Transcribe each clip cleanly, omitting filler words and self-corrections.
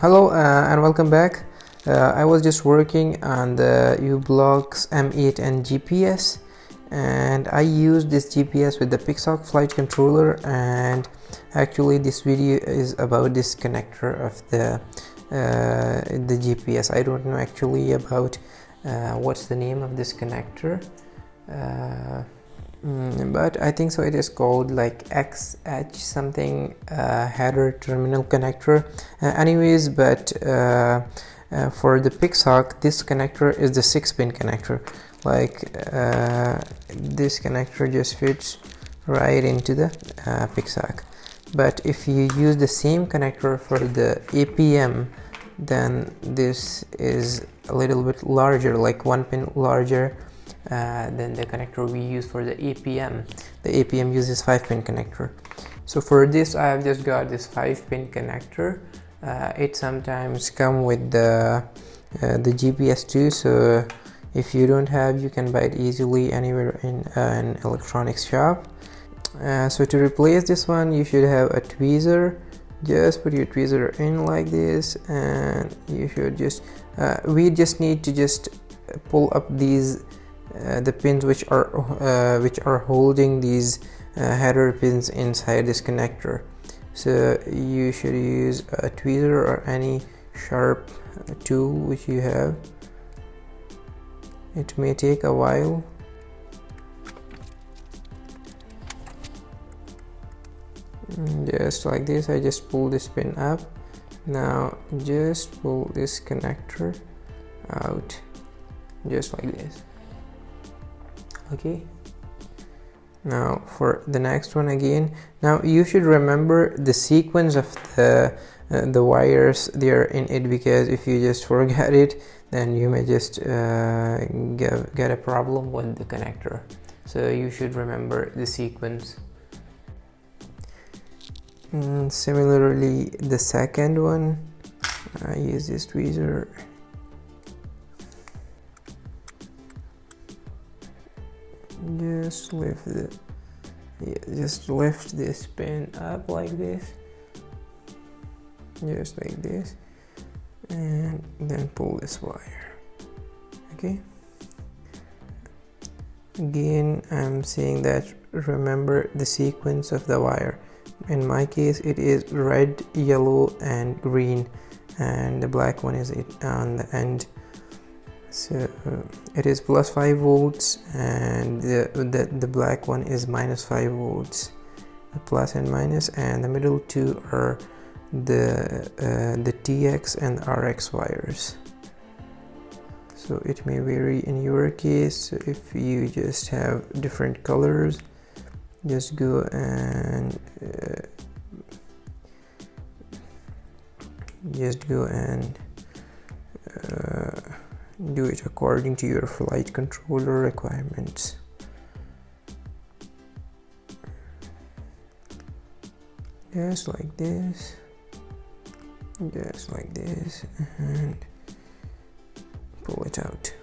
Hello and welcome back. I was just working on the ublox M8N GPS, and I used this GPS with the Pixhawk flight controller, and actually this video is about this connector of the GPS. I don't know actually about what's the name of this connector, but I think so it is called like XH something, header terminal connector. Anyways, but for the Pixhawk, this connector is the 6-pin connector. Like this connector just fits right into the Pixhawk. But if you use the same connector for the APM, then this is a little bit larger, like 1 pin larger than the connector we use for the APM. The APM uses 5-pin connector. So for this, I have just got this 5-pin connector. It sometimes come with the GPS too. So if you don't have, you can buy it easily anywhere in an electronics shop. So to replace this one, you should have a tweezer. Just put your tweezer in like this, and you should just we just need to just pull up these the pins which are holding these header pins inside this connector. So you should use a tweezer or any sharp tool which you have. It may take a while. Just like this, I just pull this pin up. Now just pull this connector out, just like this. Okay, now for the next one again. Now you should remember the sequence of the wires there in it, because if you just forget it, then you may just get a problem with the connector. So you should remember the sequence. Similarly, the second one, I use this tweezer. Just lift this pin up like this, just like this, and then pull this wire. Okay, again I'm saying that remember the sequence of the wire. In my case, it is red, yellow and green, and the black one is on the end. So it is plus 5 volts, and the black one is minus 5 volts, the plus and minus, and the middle two are the TX and RX wires. So it may vary in your case. So if you just have different colors, just go and do it according to your flight controller requirements. Just like this, and pull it out.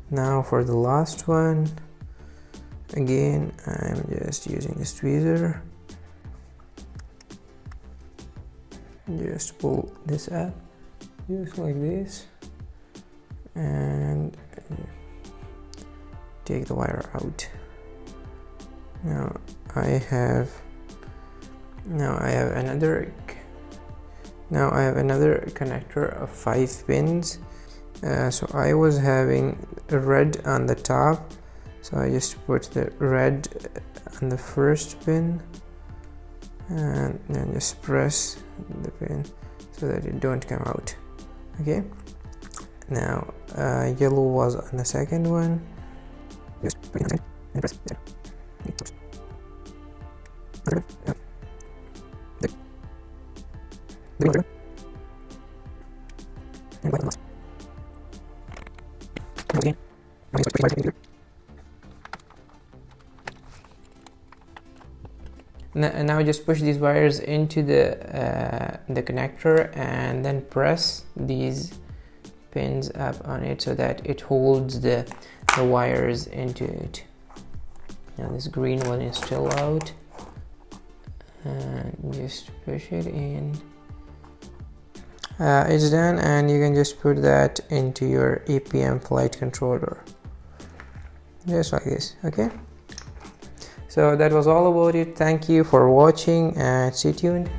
Now for the last one, again I'm just using this tweezer. Just pull this up, just like this, and take the wire out. Now I have another connector of 5 pins. So I was having red on the top, so I just put the red on the first pin, and then just press the pin so that it don't come out. Okay, now yellow was on the second one. Just put it and press there. Now just push these wires into the connector, and then press these pins up on it so that it holds the wires into it. Now this green one is still out, and just push it in it's done, and you can just put that into your APM flight controller, just like this. Okay, so that was all about it. Thank you for watching and stay tuned.